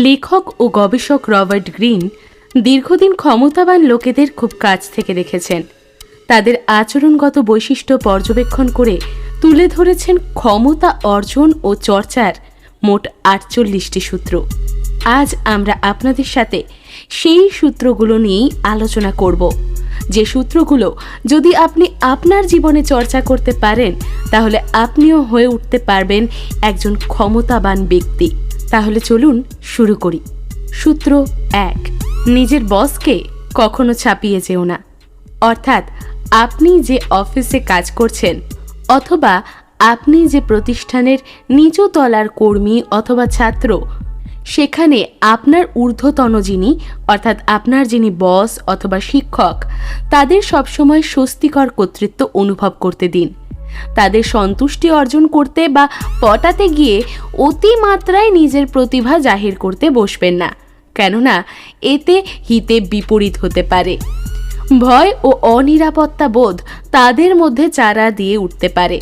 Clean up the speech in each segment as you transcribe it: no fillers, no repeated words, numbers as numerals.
লেখক ও গবেষক Robert green দীর্ঘদিন ক্ষমতাবান লোকেদের খুব কাছ থেকে দেখেছেন। তাদের আচরণগত বৈশিষ্ট্য পর্যবেক্ষণ করে তুলে ধরেছেন ক্ষমতা অর্জন ও চর্চার মোট ৪৮টি সূত্র। আজ আমরা আপনাদের সাথে সেই সূত্রগুলো নিয়েই আলোচনা করব, যে সূত্রগুলো যদি আপনি আপনার জীবনে চর্চা করতে পারেন তাহলে আপনিও হয়ে উঠতে পারবেন একজন ক্ষমতাবান ব্যক্তি। তাহলে চলুন শুরু করি। সূত্র ১, নিজের বসকে কখনো ছাপিয়ে যেও না। অর্থাৎ আপনি যে অফিসে কাজ করছেন অথবা আপনি যে প্রতিষ্ঠানের নিচু তলার কর্মী অথবা ছাত্র, সেখানে আপনার ঊর্ধ্বতন যিনি অর্থাৎ আপনার যিনি বস অথবা শিক্ষক, তাদের সবসময় স্বস্তিকর কর্তৃত্ব অনুভব করতে দিন। তাদের সন্তুষ্টি অর্জন করতে বা পটাতে গিয়ে অতিমাত্রায় নিজের প্রতিভা জাহির করতে বসবেন না, কেননা এতে হিতে বিপরীত হতে পারে। ভয় ও অনিরাপত্তা বোধ তাদের মধ্যে চারা দিয়ে উঠতে পারে।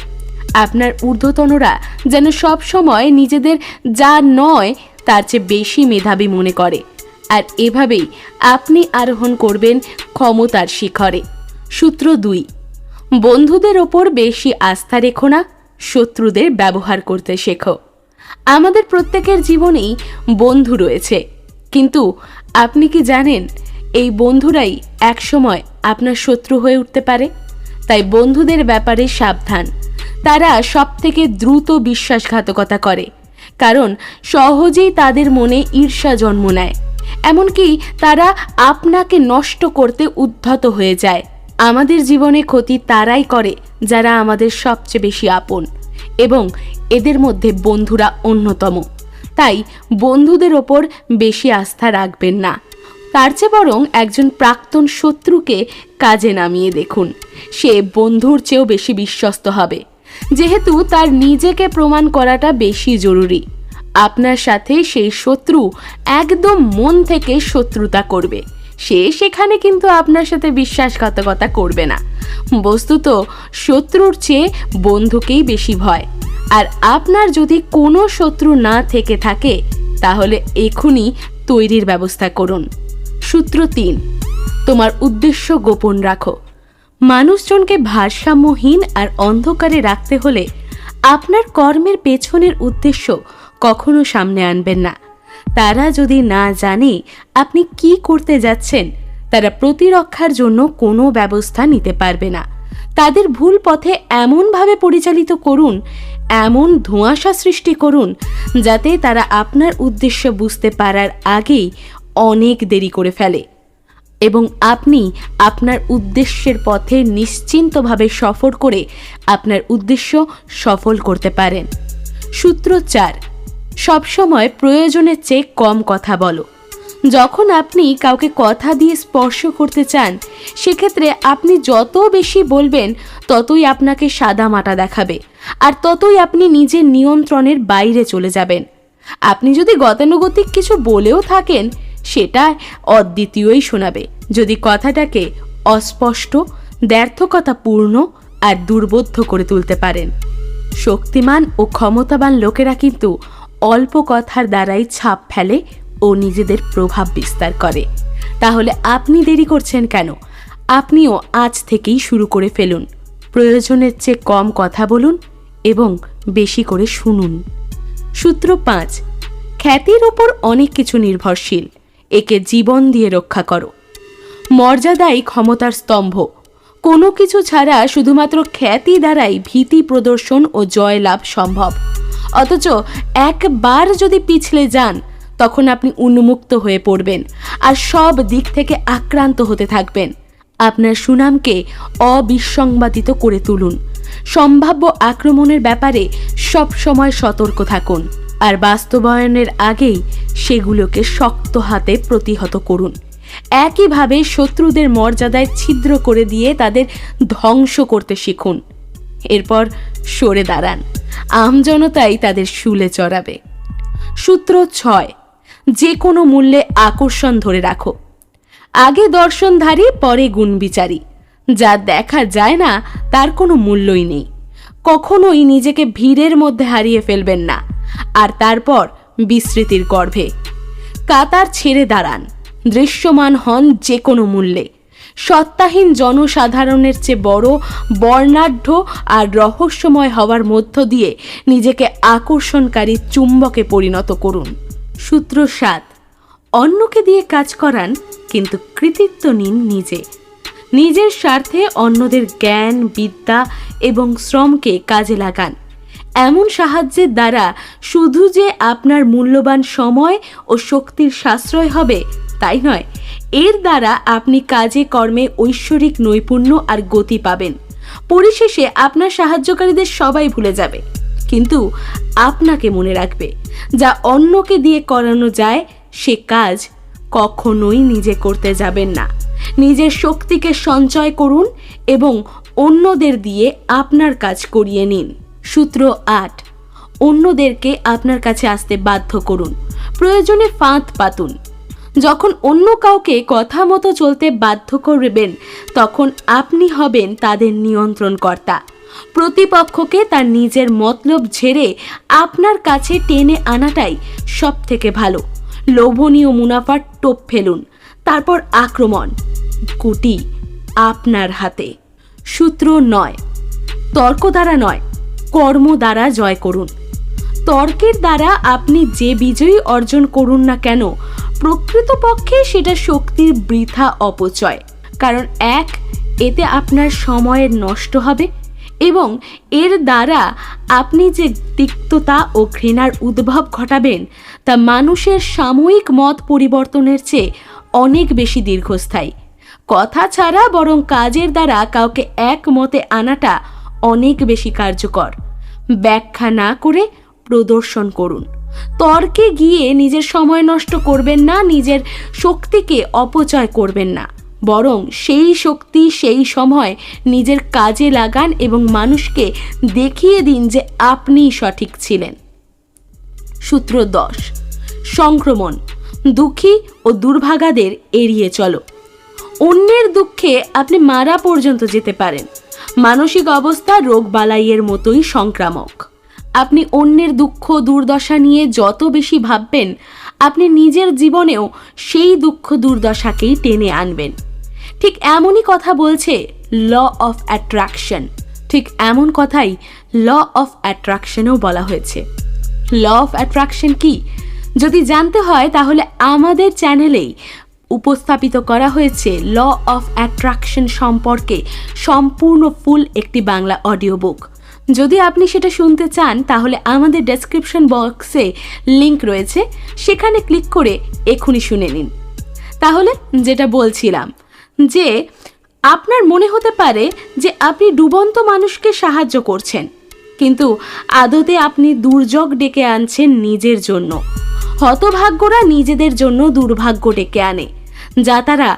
আপনার ঊর্ধ্বতনরা যেন সব সময় নিজেদের যা নয় তার চেয়ে বেশি মেধাবী মনে করে, আর এভাবেই আপনি আরোহণ করবেন ক্ষমতার শিখরে। সূত্র ২, বন্ধুদের ওপর বেশি আস্থা রেখো না, শত্রুদের ব্যবহার করতে শেখো। আমাদের প্রত্যেকের জীবনেই বন্ধু রয়েছে, কিন্তু আপনি কি জানেন এই বন্ধুরাই একসময় আপনার শত্রু হয়ে উঠতে পারে। তাই বন্ধুদের ব্যাপারে সাবধান। তারা সবথেকে দ্রুত বিশ্বাসঘাতকতা করে, কারণ সহজেই তাদের মনে ঈর্ষা জন্ম নেয়। এমনকি তারা আপনাকে নষ্ট করতে উদ্ধত হয়ে যায়। আমাদের জীবনে ক্ষতি তারাই করে যারা আমাদের সবচেয়ে বেশি আপন, এবং এদের মধ্যে বন্ধুরা অন্যতম। তাই বন্ধুদের ওপর বেশি আস্থা রাখবেন না, তার চেয়ে বরং একজন প্রাক্তন শত্রুকে কাজে নামিয়ে দেখুন। সে বন্ধুর চেয়েও বেশি বিশ্বস্ত হবে, যেহেতু তার নিজেকে প্রমাণ করাটা বেশি জরুরি। আপনার সাথে সেই শত্রু একদম মন থেকে শত্রুতা করবে, সে সেখানে কিন্তু আপনার সাথে বিশ্বাসঘাতকতা করবে না। বস্তুত শত্রুর চেয়ে বন্ধুকেই বেশি ভয়। আর আপনার যদি কোনো শত্রু না থেকে থাকে তাহলে এখনই তৈরির ব্যবস্থা করুন। সূত্র ৩, তোমার উদ্দেশ্য গোপন রাখো। মানুষজনকে ভারসাম্যহীন আর অন্ধকারে রাখতে হলে আপনার কর্মের পেছনের উদ্দেশ্য কখনো সামনে আনবেন না। তারা যদি না জানে আপনি কি করতে যাচ্ছেন, তারা প্রতিরক্ষার জন্য কোনো ব্যবস্থা নিতে পারবে না। তাদের ভুল পথে এমনভাবে পরিচালিত করুন, এমন ধোঁয়াশা সৃষ্টি করুন, যাতে তারা আপনার উদ্দেশ্য বুঝতে পারার আগেই অনেক দেরি করে ফেলে, এবং আপনি আপনার উদ্দেশ্যের পথে নিশ্চিন্তভাবে সফর করে আপনার উদ্দেশ্য সফল করতে পারেন। সূত্র ৪, সবসময় প্রয়োজনের চেয়ে কম কথা বলো। যখন আপনি কাউকে কথা দিয়ে স্পর্শ করতে চান, সেক্ষেত্রে আপনি যত বেশি বলবেন ততই আপনাকে সাদামাটা দেখাবে, আর ততই আপনি নিজের নিয়ন্ত্রণের বাইরে চলে যাবেন। আপনি যদি গতানুগতিক কিছু বলেও থাকেন, সেটা অদ্বিতীয়ই শোনাবে যদি কথাটাকে অস্পষ্ট, দ্ব্যর্থকতাপূর্ণ আর দুর্বোধ্য করে তুলতে পারেন। শক্তিমান ও ক্ষমতাবান লোকেরা কিন্তু অল্প কথার দ্বারাই ছাপ ফেলে ও নিজেদের প্রভাব বিস্তার করে। তাহলে আপনি দেরি করছেন কেন? আপনিও আজ থেকেই শুরু করে ফেলুন। প্রয়োজনের চেয়ে কম কথা বলুন এবং বেশি করে শুনুন। সূত্র ৫, খ্যাতির ওপর অনেক কিছু নির্ভরশীল, একে জীবন দিয়ে রক্ষা করো। মর্যাদাই ক্ষমতার স্তম্ভ। কোনো কিছু ছাড়া শুধুমাত্র খ্যাতি দ্বারাই ভীতি প্রদর্শন ও জয়লাভ সম্ভব। অথচ একবার যদি পিছলে যান, তখন আপনি উন্মুক্ত হয়ে পড়বেন আর সব দিক থেকে আক্রান্ত হতে থাকবেন। আপনার সুনামকে অবিসংবাদিত করে তুলুন। সম্ভাব্য আক্রমণের ব্যাপারে সব সময় সতর্ক থাকুন, আর বাস্তবায়নের আগেই সেগুলোকে শক্ত হাতে প্রতিহত করুন। একইভাবে শত্রুদের মর্যাদায় ছিদ্র করে দিয়ে তাদের ধ্বংস করতে শিখুন। এরপর সরে দাঁড়ান, আমজনতাই তাদের শুলে চড়াবে। সূত্র ৬, যে কোনো মূল্যে আকর্ষণ ধরে রাখো। আগে দর্শনধারী, পরে গুণবিচারী। যা দেখা যায় না তার কোনো মূল্যই নেই। কখনোই নিজেকে ভিড়ের মধ্যে হারিয়ে ফেলবেন না, আর তারপর বিস্মৃতির গর্ভে। কাতার ছেড়ে দাঁড়ান, দৃশ্যমান হন যে কোনো মূল্যে। সত্তাহীন জনসাধারণের চেয়ে বড়, বর্ণাঢ্য আর রহস্যময় হওয়ার মধ্য দিয়ে নিজেকে আকর্ষণকারী চুম্বকে পরিণত করুন। সূত্র 7, অন্যকে দিয়ে কাজ করান, কিন্তু কৃতিত্ব নিন নিজে। নিজের স্বার্থে অন্যদের জ্ঞান, বিদ্যা এবং শ্রমকে কাজে লাগান। এমন সাহায্যের দ্বারা শুধু যে আপনার মূল্যবান সময় ও শক্তির সাশ্রয় হবে তাই নয়, এর দ্বারা আপনি কাজে কর্মে ঐশ্বরিক নৈপুণ্য আর গতি পাবেন। পরিশেষে আপনার সাহায্যকারীদের সবাই ভুলে যাবে, কিন্তু আপনাকে মনে রাখবে। যা অন্যকে দিয়ে করানো যায় সে কাজ কখনোই নিজে করতে যাবেন না। নিজের শক্তিকে সঞ্চয় করুন এবং অন্যদের দিয়ে আপনার কাজ করিয়ে নিন। সূত্র 8, অন্যদেরকে আপনার কাছে আসতে বাধ্য করুন, প্রয়োজনে ফাঁদ পাতুন। যখন অন্য কাউকে কথা মতো চলতে বাধ্য করবেন, তখন আপনি হবেন তাদের নিয়ন্ত্রণকর্তা। প্রতিপক্ষকে তার নিজের মতলব ঝেড়ে আপনার কাছে টেনে আনাটাই সব থেকে ভালো। লোভনীয় মুনাফার টোপ ফেলুন, তারপর আক্রমণ। গুটি আপনার হাতে। সূত্র 9, তর্ক দ্বারা নয়, কর্ম দ্বারা জয় করুন। তর্কের দ্বারা আপনি যে বিজয়ী অর্জন করুন না কেন, প্রকৃতপক্ষে সেটা শক্তির বৃথা অপচয়। কারণ এতে আপনার সময়ের নষ্ট হবে এবং এর দ্বারা আপনি যে তিক্ততা ও ঘৃণার উদ্ভব ঘটাবেন তা মানুষের সাময়িক মত পরিবর্তনের চেয়ে অনেক বেশি দীর্ঘস্থায়ী। কথা ছাড়া বরং কাজের দ্বারা কাউকে একমতে আনাটা অনেক বেশি কার্যকর। ব্যাখ্যা না করে প্রদর্শন করুন। তর্কে গিয়ে নিজের সময় নষ্ট করবেন না, নিজের শক্তিকে অপচয় করবেন না, বরং সেই শক্তি সেই সময় নিজের কাজে লাগান এবং মানুষকে দেখিয়ে দিন যে আপনিই সঠিক ছিলেন। সূত্র 10, সংক্রমণ। দুঃখী ও দুর্ভাগাদের এড়িয়ে চলো। অন্যের দুঃখে আপনি মারা পর্যন্ত যেতে পারেন। মানসিক অবস্থা রোগবালাইয়ের মতোই সংক্রামক। আপনি অন্যের দুঃখ দুর্দশা নিয়ে যত বেশি ভাববেন, আপনি নিজের জীবনেও সেই দুঃখ দুর্দশাকেই টেনে আনবেন। ঠিক এমনই কথা বলছে ল অফ অ্যাট্রাকশন। ঠিক এমন কথাই ল অফ অ্যাট্রাকশনেও বলা হয়েছে। ল অফ অ্যাট্রাকশন কি যদি জানতে হয়, তাহলে আমাদের চ্যানেলেই উপস্থাপিত করা হয়েছে ল অফ অ্যাট্রাকশন সম্পর্কে সম্পূর্ণ ফুল একটি বাংলা অডিও বুক। যদি আপনি সেটা শুনতে চান, তাহলে আমাদের ডেসক্রিপশন বক্সে লিংক রয়েছে, সেখানে ক্লিক করে এখনই শুনে নিন। তাহলে যেটা বলছিলাম, যে আপনার মনে হতে পারে যে আপনি ডুবন্ত মানুষকে সাহায্য করছেন, কিন্তু আদতে আপনি দুর্যোগ ডেকে আনছেন নিজের জন্য। হতভাগ্যরা নিজেদের জন্য দুর্ভাগ্য ডেকে আনে, যা তারা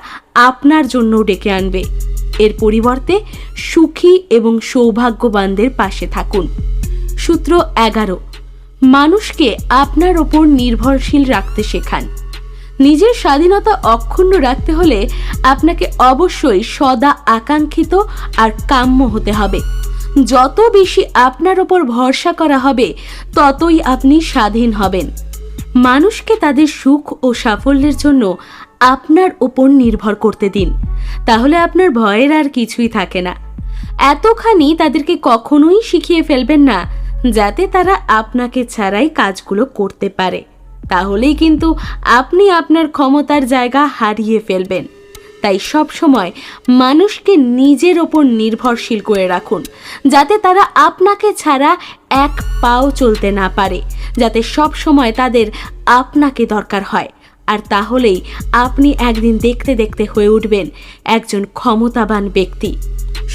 আপনার জন্য ডেকে আনবে। এর পরিবর্তে সুখী এবং সৌভাগ্যবানদের পাশে থাকুন। সূত্র 11, মানুষকে আপনার ওপর নির্ভরশীল রাখতে শেখান। নিজের স্বাধীনতা অক্ষুণ্ণ রাখতে হলে আপনাকে অবশ্যই সদা আকাঙ্ক্ষিত আর কাম্য হতে হবে। যত বেশি আপনার ওপর ভরসা করা হবে, ততই আপনি স্বাধীন হবেন। মানুষকে তাদের সুখ ও সাফল্যের জন্য আপনার ওপর নির্ভর করতে দিন, তাহলে আপনার ভয়ের আর কিছুই থাকে না। এতখানি তাদেরকে কখনোই শিখিয়ে ফেলবেন না যাতে তারা আপনাকে ছাড়াই কাজগুলো করতে পারে, তাহলেই কিন্তু আপনি আপনার ক্ষমতার জায়গা হারিয়ে ফেলবেন। তাই সব সময় মানুষকে নিজের ওপর নির্ভরশীল করে রাখুন, যাতে তারা আপনাকে ছাড়া এক পাও চলতে না পারে, যাতে সব সময় তাদের আপনাকে দরকার হয়। আর তাহলেই আপনি একদিন দেখতে দেখতে হয়ে উঠবেন একজন ক্ষমতাবান ব্যক্তি।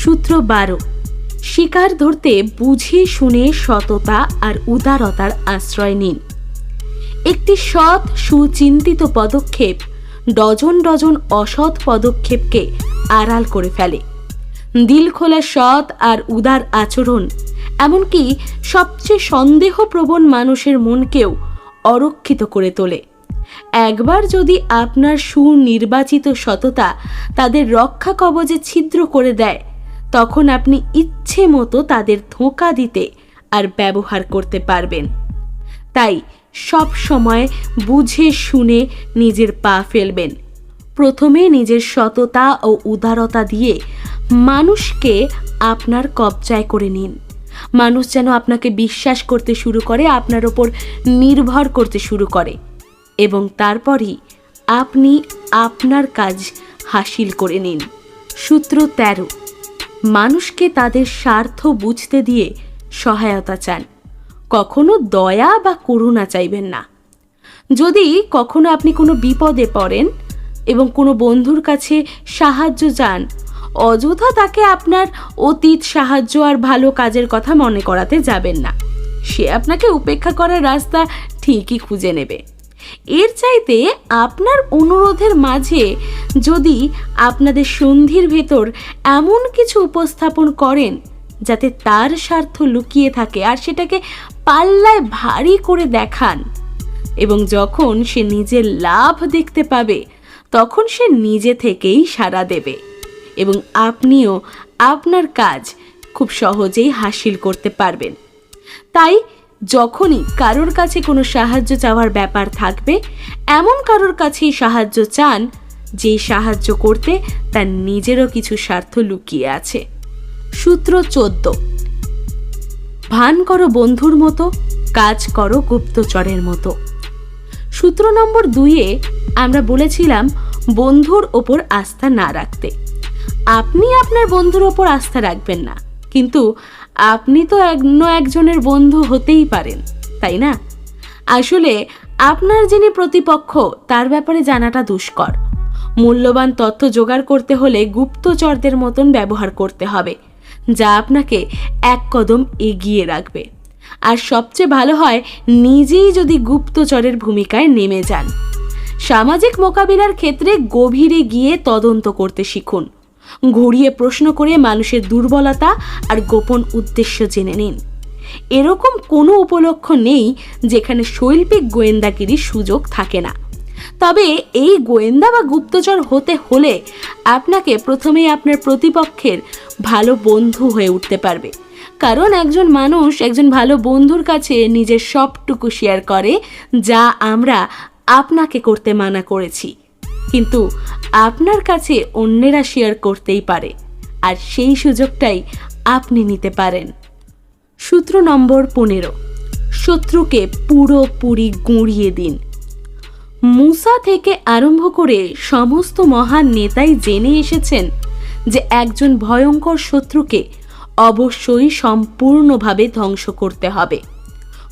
সূত্র 12, শিকার ধরতে বুঝে শুনে সততা আর উদারতার আশ্রয় নিন। একটি সৎ সুচিন্তিত পদক্ষেপ ডজন ডজন অসৎ পদক্ষেপকে আড়াল করে ফেলে। দিল খোলা সৎ আর উদার আচরণ এমনকি সবচেয়ে সন্দেহপ্রবণ মানুষের মনকেও অরক্ষিত করে তোলে। একবার যদি আপনার সুনির্বাচিত সততা তাদের রক্ষা কবচে ছিদ্র করে দেয়, তখন আপনি ইচ্ছে মতো তাদের ধোঁকা দিতে আর ব্যবহার করতে পারবেন। তাই সব সময় বুঝে শুনে নিজের পা ফেলবেন। প্রথমে নিজের সততা ও উদারতা দিয়ে মানুষকে আপনার কবজায় করে নিন। মানুষ যেন আপনাকে বিশ্বাস করতে শুরু করে, আপনার ওপর নির্ভর করতে শুরু করে, এবং তারপরই আপনি আপনার কাজ হাসিল করে নিন। সূত্র 13, মানুষকে তাদের স্বার্থ বুঝতে দিয়ে সহায়তা চান, কখনো দয়া বা করুণা চাইবেন না। যদি কখনো আপনি কোনো বিপদে পড়েন এবং কোনো বন্ধুর কাছে সাহায্য চান, অযথা তাকে আপনার অতীত সাহায্য আর ভালো কাজের কথা মনে করাতে যাবেন না। সে আপনাকে উপেক্ষা করার রাস্তা ঠিকই খুঁজে নেবে। এর চাইতে আপনার অনুরোধের মাঝে যদি আপনাদের সন্ধির ভেতর এমন কিছু উপস্থাপন করেন যাতে তার স্বার্থ লুকিয়ে থাকে, আর সেটাকে পাল্লায় ভারী করে দেখান, এবং যখন সে নিজের লাভ দেখতে পাবে তখন সে নিজে থেকেই সাড়া দেবে, এবং আপনিও আপনার কাজ খুব সহজেই হাসিল করতে পারবেন। তাই যখনই কারোর কাছে কোনো সাহায্য চাওয়ার ব্যাপার থাকবে, এমন কারোর কাছেই সাহায্য চান যে সাহায্য করতে তার নিজেরও কিছু স্বার্থ লুকিয়ে আছে। সূত্র 14, ভান করো বন্ধুর মতো, কাজ করো গুপ্তচরের মতো। সূত্র নম্বর 2-এ আমরা বলেছিলাম বন্ধুর ওপর আস্থা না রাখতে। আপনি আপনার বন্ধুর ওপর আস্থা রাখবেন না, কিন্তু আপনি তো একজনের বন্ধু হতেই পারেন, তাই না? আসলে আপনার যিনি প্রতিপক্ষ তার ব্যাপারে জানাটা দুষ্কর। মূল্যবান তথ্য জোগাড় করতে হলে গুপ্তচরদের মতন ব্যবহার করতে হবে, যা আপনাকে এক কদম এগিয়ে রাখবে। আর সবচেয়ে ভালো হয় নিজেই যদি গুপ্তচরের ভূমিকায় নেমে যান। সামাজিক মোকাবিলার ক্ষেত্রে গভীরে গিয়ে তদন্ত করতে শিখুন। ঘুরিয়ে প্রশ্ন করে মানুষের দুর্বলতা আর গোপন উদ্দেশ্য জেনে নিন। এরকম কোনো উপলক্ষ নেই যেখানে শৈল্পিক গোয়েন্দাগিরির সুযোগ থাকে না। তবে এই গোয়েন্দা বা গুপ্তচর হতে হলে আপনাকে প্রথমেই আপনার প্রতিপক্ষের ভালো বন্ধু হয়ে উঠতে পারবে, কারণ একজন মানুষ একজন ভালো বন্ধুর কাছে নিজের সবটুকু শেয়ার করে যা আমরা আপনাকে করতে মানা করেছি, কিন্তু আপনার কাছে অন্যেরা শেয়ার করতেই পারে, আর সেই সুযোগটাই আপনি নিতে পারেন। সূত্র নম্বর 15, শত্রুকে পুরোপুরি গুঁড়িয়ে দিন। মুসা থেকে আরম্ভ করে সমস্ত মহান নেতাই জেনে এসেছেন যে একজন ভয়ঙ্কর শত্রুকে অবশ্যই সম্পূর্ণভাবে ধ্বংস করতে হবে।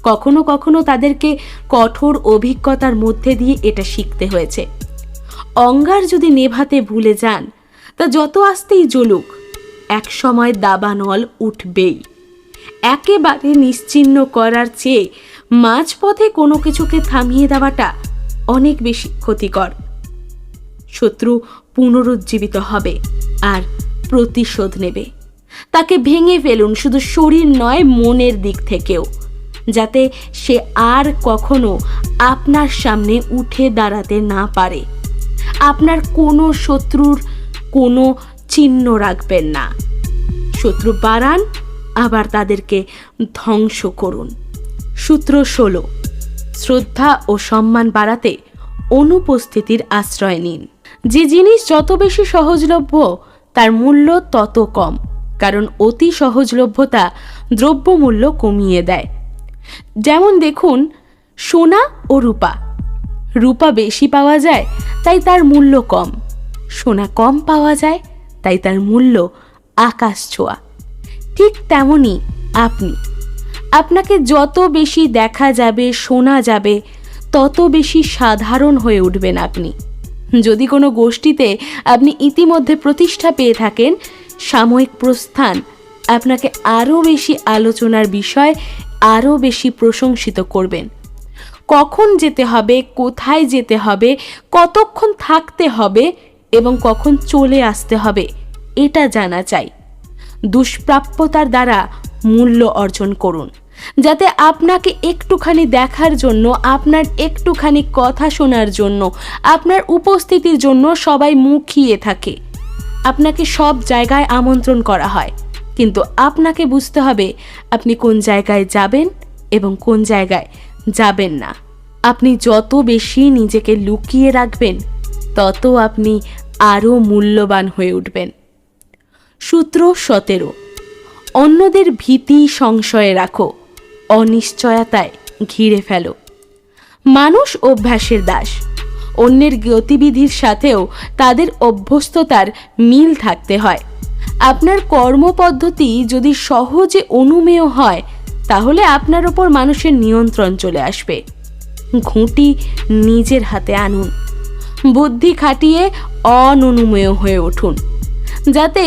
কখনো কখনো তাদেরকে কঠোর অভিজ্ঞতার মধ্যে দিয়ে এটা শিখতে হয়েছে। অঙ্গার যদি নেভাতে ভুলে যান, তা যত আস্তেই জ্বলুক এক সময় দাবানল উঠবেই। একেবারে নিশ্চিহ্ন করার চেয়ে মাঝপথে কোনো কিছুকে থামিয়ে দেওয়াটা অনেক বেশি ক্ষতিকর। শত্রু পুনরুজ্জীবিত হবে আর প্রতিশোধ নেবে। তাকে ভেঙে ফেলুন, শুধু শরীর নয় মনের দিক থেকেও, যাতে সে আর কখনো আপনার সামনে উঠে দাঁড়াতে না পারে। আপনার কোনো শত্রুর কোনো চিহ্ন রাখবেন না। শত্রু বাড়ান, আবার তাদেরকে ধ্বংস করুন। সূত্র 16, শ্রদ্ধা ও সম্মান বাড়াতে অনুপস্থিতির আশ্রয় নিন। যে জিনিস যত বেশি সহজলভ্য তার মূল্য তত কম, কারণ অতি সহজলভ্যতা দ্রব্যমূল্য কমিয়ে দেয়। যেমন দেখুন, সোনা ও রূপা। রূপা বেশি পাওয়া যায় তাই তার মূল্য কম, সোনা কম পাওয়া যায় তাই তার মূল্য আকাশ ছোঁয়া। ঠিক তেমনই আপনাকে যত বেশি দেখা যাবে, শোনা যাবে, তত বেশি সাধারণ হয়ে উঠবেন আপনি। যদি কোনো গোষ্ঠীতে আপনি ইতিমধ্যে প্রতিষ্ঠা পেয়ে থাকেন, সাময়িক প্রস্থান আপনাকে আরও বেশি আলোচনার বিষয়, আরও বেশি প্রশংসিত করবেন। কখন যেতে হবে, কোথায় যেতে হবে, কতক্ষণ থাকতে হবে এবং কখন চলে আসতে হবে, এটা জানা চাই। দুষ্প্রাপ্যতার দ্বারা মূল্য অর্জন করুন, যাতে আপনাকে একটুখানি দেখার জন্য, আপনার একটুখানি কথা শোনার জন্য, আপনার উপস্থিতির জন্য সবাই মুখিয়ে থাকে। আপনাকে সব জায়গায় আমন্ত্রণ করা হয়, কিন্তু আপনাকে বুঝতে হবে আপনি কোন জায়গায় যাবেন এবং কোন জায়গায় যাবেন না। আপনি যত বেশি নিজেকে লুকিয়ে রাখবেন তত আপনি আরও মূল্যবান হয়ে উঠবেন। সূত্র 17। অন্যদের ভীতি সংশয়ে রাখো, অনিশ্চয়তায় ঘিরে ফেলো। মানুষ অভ্যাসের দাস। অন্যের গতিবিধির সাথেও তাদের অভ্যস্ততার মিল থাকতে হয়। আপনার কর্মপদ্ধতি যদি সহজে অনুমেয় হয় তাহলে আপনার ওপর মানুষের নিয়ন্ত্রণ চলে আসবে। ঘুঁটি নিজের হাতে আনুন। বুদ্ধি খাটিয়ে অননুমেয় হয়ে উঠুন, যাতে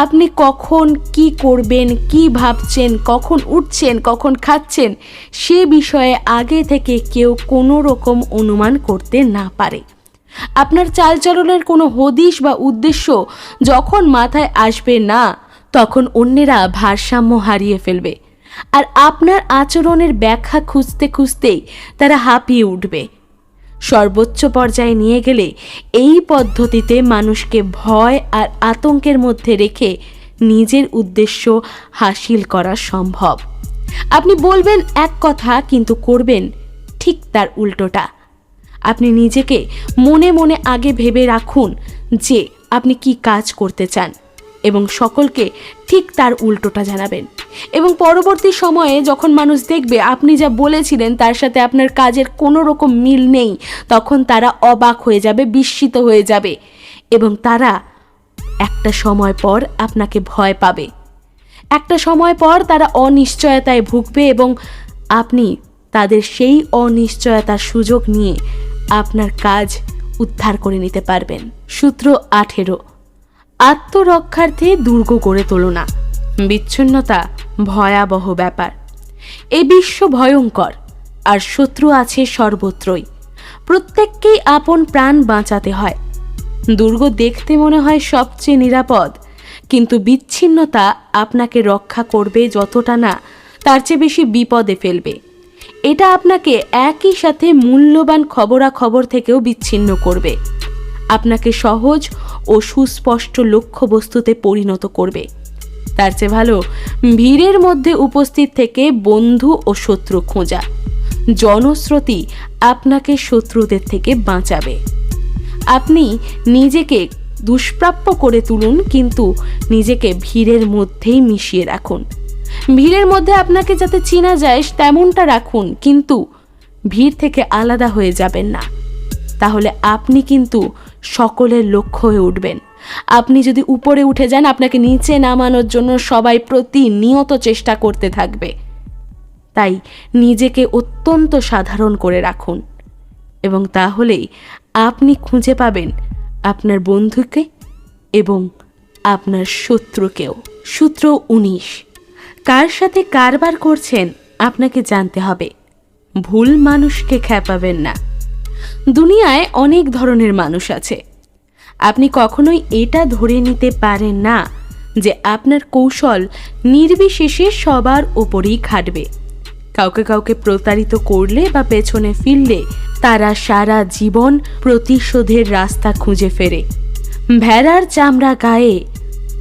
আপনি কখন কি করবেন, কি ভাবছেন, কখন উঠছেন, কখন খাচ্ছেন সে বিষয়ে আগে থেকে কেউ কোনো রকম অনুমান করতে না পারে। আপনার চালচলনের কোনো হদিশ বা উদ্দেশ্য যখন মাথায় আসবে না, তখন অন্যেরা ভারসাম্য হারিয়ে ফেলবে, আর আপনার আচরণের ব্যাখ্যা খুঁজতে খুঁজতেই তারা হাঁপিয়ে উঠবে। সর্বোচ্চ পর্যায়ে নিয়ে গেলে এই পদ্ধতিতে মানুষকে ভয় আর আতঙ্কের মধ্যে রেখে নিজের উদ্দেশ্য হাসিল করা সম্ভব। আপনি বলবেন এক কথা কিন্তু করবেন ঠিক তার উল্টোটা। আপনি নিজেকে মনে মনে আগে ভেবে রাখুন যে আপনি কি কাজ করতে চান এবং সকলকে ঠিক তার উল্টোটা জানাবেন, এবং পরবর্তী সময়ে যখন মানুষ দেখবে আপনি যা বলেছিলেন তার সাথে আপনার কাজের কোনো রকম মিল নেই, তখন তারা অবাক হয়ে যাবে, বিস্মিত হয়ে যাবে, এবং তারা একটা সময় পর আপনাকে ভয় পাবে। একটা সময় পর তারা অনিশ্চয়তায় ভুগবে এবং আপনি তাদের সেই অনিশ্চয়তার সুযোগ নিয়ে আপনার কাজ উদ্ধার করে নিতে পারবেন। সূত্র 18। আত্মরক্ষার্থে দুর্গ গড়ে তোলো না। বিচ্ছিন্নতা ভয়াবহ ব্যাপার। এই বিশ্ব ভয়ঙ্কর, আর শত্রু আছে সর্বত্রই। প্রত্যেককেই আপন প্রাণ বাঁচাতে হয়। দুর্গ দেখতে মনে হয় সবচেয়ে নিরাপদ, কিন্তু বিচ্ছিন্নতা আপনাকে রক্ষা করবে যতটা না, তার চেয়ে বেশি বিপদে ফেলবে। এটা আপনাকে একই সাথে মূল্যবান খবরাখবর থেকেও বিচ্ছিন্ন করবে। আপনাকে সহজ ও সুস্পষ্ট লক্ষ্যবস্তুতে পরিণত করবে। তার চেয়ে ভালো ভিড়ের মধ্যে উপস্থিত থেকে বন্ধু ও শত্রু খোঁজা। জনস্রোতী আপনাকে শত্রুদের থেকে বাঁচাবে। আপনি নিজেকে দুষ্প্রাপ্য করে তুলুন, কিন্তু নিজেকে ভিড়ের মধ্যেই মিশিয়ে রাখুন। ভিড়ের মধ্যে আপনাকে যাতে চেনা যায় তেমনটা রাখুন, কিন্তু ভিড় থেকে আলাদা হয়ে যাবেন না। তাহলে আপনি কিন্তু সকলের লক্ষ্য হয়ে উঠবেন। আপনি যদি উপরে উঠে যান, আপনাকে নিচে নামানোর জন্য সবাই প্রতিনিয়ত চেষ্টা করতে থাকবে। তাই নিজেকে অত্যন্ত সাধারণ করে রাখুন, এবং তাহলেই আপনি খুঁজে পাবেন আপনার বন্ধুকে এবং আপনার শত্রুকেও। সূত্র 19। কার সাথে কারবার করছেন আপনাকে জানতে হবে। ভুল মানুষকে খেপাবেন না। দুনিয়ায় অনেক ধরনের মানুষ আছে। আপনি কখনোই এটা ধরে নিতে পারেন না যে আপনার কৌশল নির্বিশেষে সবার ওপরেই খাটবে। কাউকে কাউকে প্রতারিত করলে বা পেছনে ফিরলে তারা সারা জীবন প্রতিশোধের রাস্তা খুঁজে ফেরে। ভেড়ার চামড়া গায়ে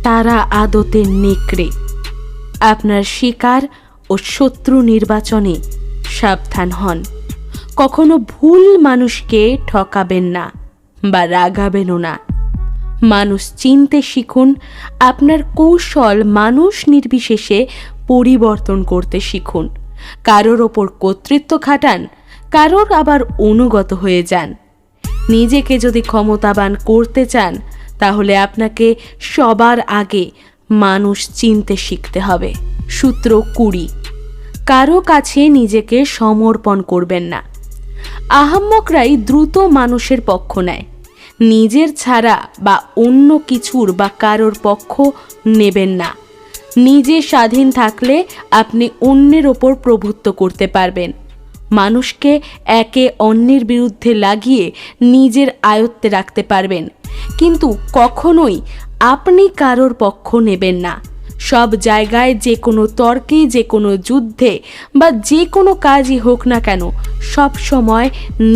তারা আদতে নেকড়ে। আপনার শিকার ও শত্রু নির্বাচনে সাবধান হন। কখনো ভুল মানুষকে ঠকাবেন না বা রাগাবেনও না। মানুষ চিনতে শিখুন। আপনার কৌশল মানুষ নির্বিশেষে পরিবর্তন করতে শিখুন। কারোর ওপর কর্তৃত্ব খাটান, কারোর আবার অনুগত হয়ে যান। নিজেকে যদি ক্ষমতাবান করতে চান তাহলে আপনাকে সবার আগে মানুষ চিনতে শিখতে হবে। সূত্র 20। কারো কাছে নিজেকে সমর্পণ করবেন না। আহাম্মকরাই দ্রুত মানুষের পক্ষ নেয়। নিজের ছাড়া বা অন্য কিছুর বা কারোর পক্ষ নেবেন না। নিজে স্বাধীন থাকলে আপনি অন্যের ওপর প্রভুত্ব করতে পারবেন। মানুষকে একে অন্যের বিরুদ্ধে লাগিয়ে নিজের আয়ত্তে রাখতে পারবেন, কিন্তু কখনোই আপনি কারোর পক্ষ নেবেন না। সব জায়গায় যে কোনো তর্কে, যে কোনো যুদ্ধে বা যে কোনো কাজই হোক না কেন, সব সময়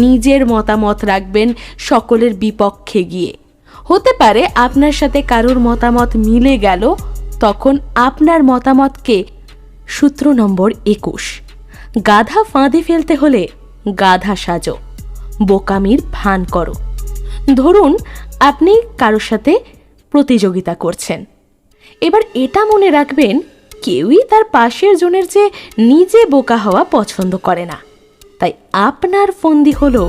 নিজের মতামত রাখবেন সকলের বিপক্ষে গিয়ে। হতে পারে আপনার সাথে কারোর মতামত মিলে গেল, তখন আপনার মতামতকে। সূত্র নম্বর 21। গাধা ফাঁদে ফেলতে হলে গাধা সাজো, বোকামির ভান করো। ধরুন আপনি কারোর সাথে প্রতিযোগিতা করছেন। এবার এটা মনে রাখবেন, কেউই তার পাশের জনের চেয়ে নিজে বোকা হওয়া পছন্দ করে না। তাই আপনার ফন্দি হলো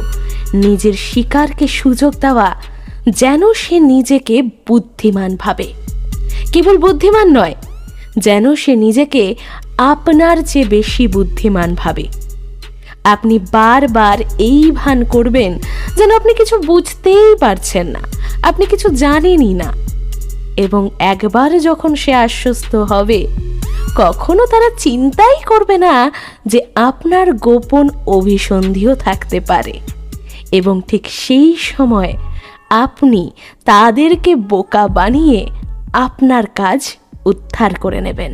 নিজের শিকারকে সুযোগ দেওয়া যেন সে নিজেকে বুদ্ধিমান ভাবে। কেবল বুদ্ধিমান নয়, যেন সে নিজেকে আপনার চেয়ে বেশি বুদ্ধিমান ভাবে। আপনি বারবার এই ভান করবেন যেন আপনি কিছু বুঝতেই পারছেন না, আপনি কিছু জানেনই না। এবং একবার যখন সে আশ্বস্ত হবে, কখনো তারা চিন্তাই করবে না যে আপনার গোপন অভিসন্ধিও থাকতে পারে। এবং ঠিক সেই সময় আপনি তাদেরকে বোকা বানিয়ে আপনার কাজ উদ্ধার করে নেবেন।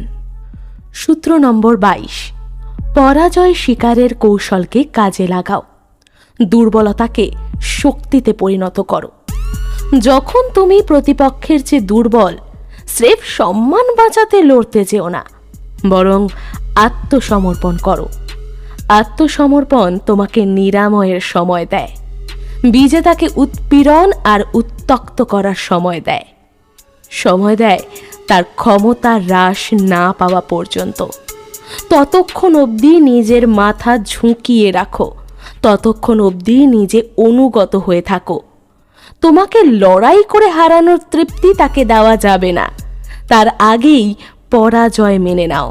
সূত্র নম্বর 22, পরাজয় শিকারের কৌশলকে কাজে লাগাও, দুর্বলতাকে শক্তিতে পরিণত করো। যখন তুমি প্রতিপক্ষের চেয়ে দুর্বল, স্রেফ সম্মান বাঁচাতে লড়তে যেও না, বরং আত্মসমর্পণ করো। আত্মসমর্পণ তোমাকে নিরাময়ের সময় দেয়, বিজেতাকে উৎপীড়ন আর উত্ত্যক্ত করার সময় দেয় তার ক্ষমতা হ্রাস না পাওয়া পর্যন্ত। ততক্ষণ অবধি নিজের মাথা ঝুঁকিয়ে রাখো, ততক্ষণ অবধি নিজে অনুগত হয়ে থাকো। তোমাকে লড়াই করে হারানোর তৃপ্তি তাকে দেওয়া যাবে না, তার আগেই পরাজয় মেনে নাও।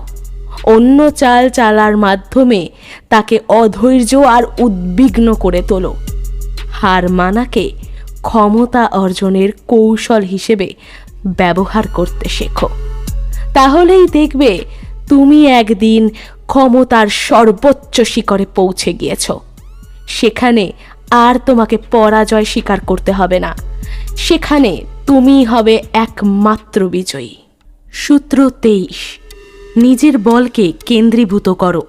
অন্য চাল চালার মাধ্যমে তাকে অধৈর্য আর উদ্বিগ্ন করে তোলো। হার মানাকে ক্ষমতা অর্জনের কৌশল হিসেবে ব্যবহার করতে শেখো। তাহলেই দেখবে তুমি একদিন ক্ষমতার সর্বোচ্চ শিখরে পৌঁছে গিয়েছ। সেখানে আর তোমাকে পরাজয় স্বীকার করতে হবে না, সেখানে তুমি হবে একমাত্র বিজয়ী। সূত্র 23, নিজের বলকে কেন্দ্রীভূত করো।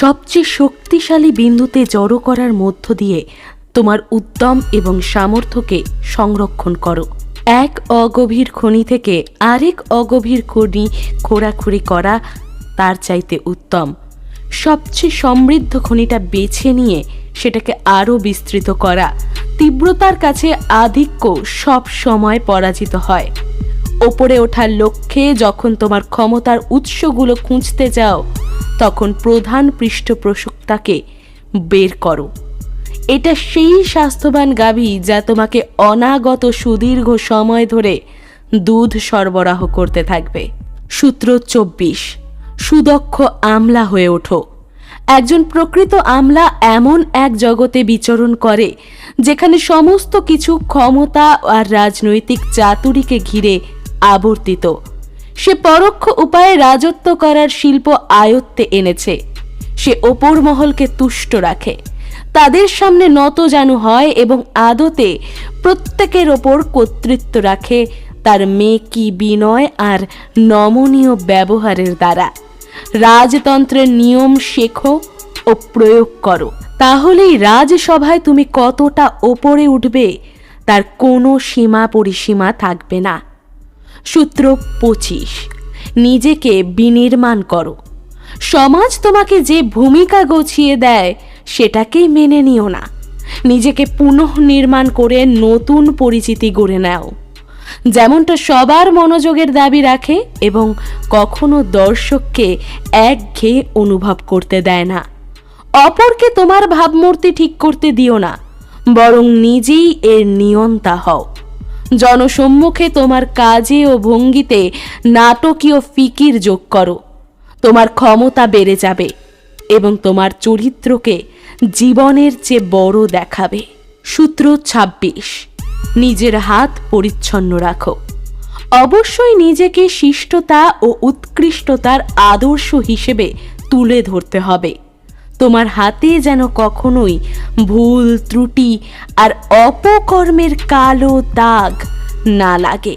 সবচেয়ে শক্তিশালী বিন্দুতে জড়ো করার মধ্য দিয়ে তোমার উদ্যম এবং সামর্থ্যকে সংরক্ষণ করো। এক অগভীর খনি থেকে আরেক অগভীর খনি খোঁড়াখুড়ি করা তার চাইতে উত্তম। সবচেয়ে সমৃদ্ধ খনিটা বেছে নিয়ে সেটাকে আরও বিস্তৃত করা। তীব্রতার কাছে আধিক্য সব সময় পরাজিত হয়। ওপরে ওঠার লক্ষ্যে যখন তোমার ক্ষমতার উৎসগুলো খুঁজতে যাও, তখন প্রধান পৃষ্ঠপোষকতাকে বের করো। এটা সেই স্বাস্থ্যবান গাভী যা তোমাকে অনাগত সুদীর্ঘ সময় ধরে দুধ সরবরাহ করতে থাকবে। সূত্র 24, সুদক্ষ আমলা হয়ে ওঠো। একজন প্রকৃত আমলা এমন এক জগতে বিচরণ করে যেখানে সমস্ত কিছু ক্ষমতা আর রাজনৈতিক চাতুরীকে ঘিরে আবর্তিত। সে পরোক্ষ উপায়ে রাজত্ব করার শিল্প আয়ত্তে এনেছে। সে ওপর মহলকে তুষ্ট রাখে, তাদের সামনে নতজানু হয় এবং আদতে প্রত্যেকের ওপর কর্তৃত্ব রাখে তার মেকি বিনয় আর নমনীয় ব্যবহারের দ্বারা। রাজতন্ত্রের নিয়ম শেখো ও প্রয়োগ করো, তাহলেই রাজসভায় তুমি কতটা ওপরে উঠবে তার কোনো সীমা পরিসীমা থাকবে না। সূত্র 25, নিজেকে বিনির্মাণ করো। সমাজ তোমাকে যে ভূমিকা গছিয়ে দেয় সেটাকেই মেনে নিও না, নিজেকে পুনঃনির্মাণ করে নতুন পরিচিতি গড়ে নাও, যেমনটা সবার মনোযোগের দাবি রাখে এবং কখনো দর্শককে একঘেয়ে অনুভব করতে দেয় না। অপরকে তোমার ভাবমূর্তি ঠিক করতে দিও না, বরং নিজেই এর নিয়ন্তা হও। জনসম্মুখে তোমার কাজে ও ভঙ্গিতে নাটকীয় ফিকির যোগ করো, তোমার ক্ষমতা বেড়ে যাবে এবং তোমার চরিত্রকে জীবনের চেয়ে বড় দেখাবে। সূত্র 26, নিজের হাত পরিচ্ছন্ন রাখো। অবশ্যই নিজেকে শিষ্টতা ও উৎকৃষ্টতার আদর্শ হিসেবে তুলে ধরতে হবে। তোমার হাতে যেন কখনোই ভুল ত্রুটি আর অপকর্মের কালো দাগ না লাগে।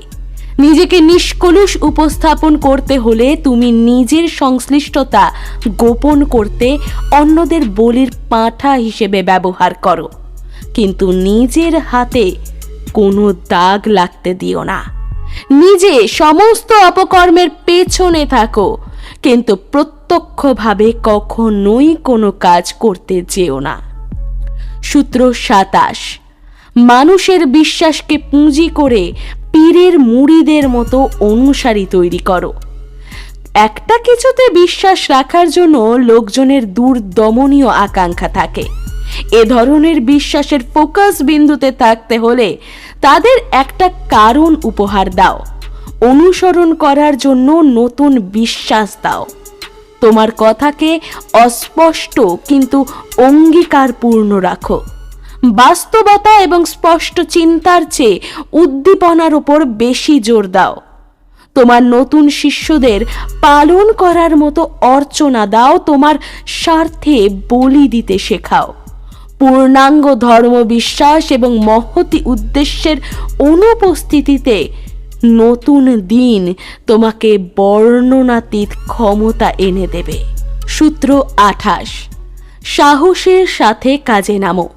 নিজেকে নিষ্কলুষ উপস্থাপন করতে হলে তুমি নিজের সংশ্লিষ্টতা গোপন করতে অন্যদের বলির পাঁঠা হিসেবে ব্যবহার করো, কিন্তু নিজের হাতে কোনো দাগ লাগতে দিও না। নিজে সমস্ত অপকর্মের পেছনে থাকো, কিন্তু প্রত্যক্ষভাবে কখনোই কোনো কাজ করতে যেও না। সূত্র 27, মানুষের বিশ্বাসকে পুঁজি করে পীরের মুড়িদের মতো অনুসারী তৈরি করো। একটা কিছুতে বিশ্বাস রাখার জন্য লোকজনের দুর্দমনীয় আকাঙ্ক্ষা থাকে। এ ধরনের বিশ্বাসের ফোকাস বিন্দুতে থাকতে হলে তাদের একটা কারণ উপহার দাও, অনুসরণ করার জন্য নতুন বিশ্বাস দাও। তোমার কথাকে অস্পষ্ট কিন্তু অঙ্গীকারপূর্ণ রাখো। বাস্তবতা এবং স্পষ্ট চিন্তার চেয়ে উদ্দীপনার উপর বেশি জোর দাও। তোমার নতুন শিষ্যদের পালন করার মতো অর্চনা দাও, তোমার স্বার্থে বলি দিতে শেখাও। পূর্ণাঙ্গ ধর্ম বিশ্বাস এবং মহতি উদ্দেশ্যের অনুপস্থিতিতে নতুন দিন তোমাকে বর্ণনাতীত ক্ষমতা এনে দেবে। সূত্র 28, সাহসের সাথে কাজে নামো।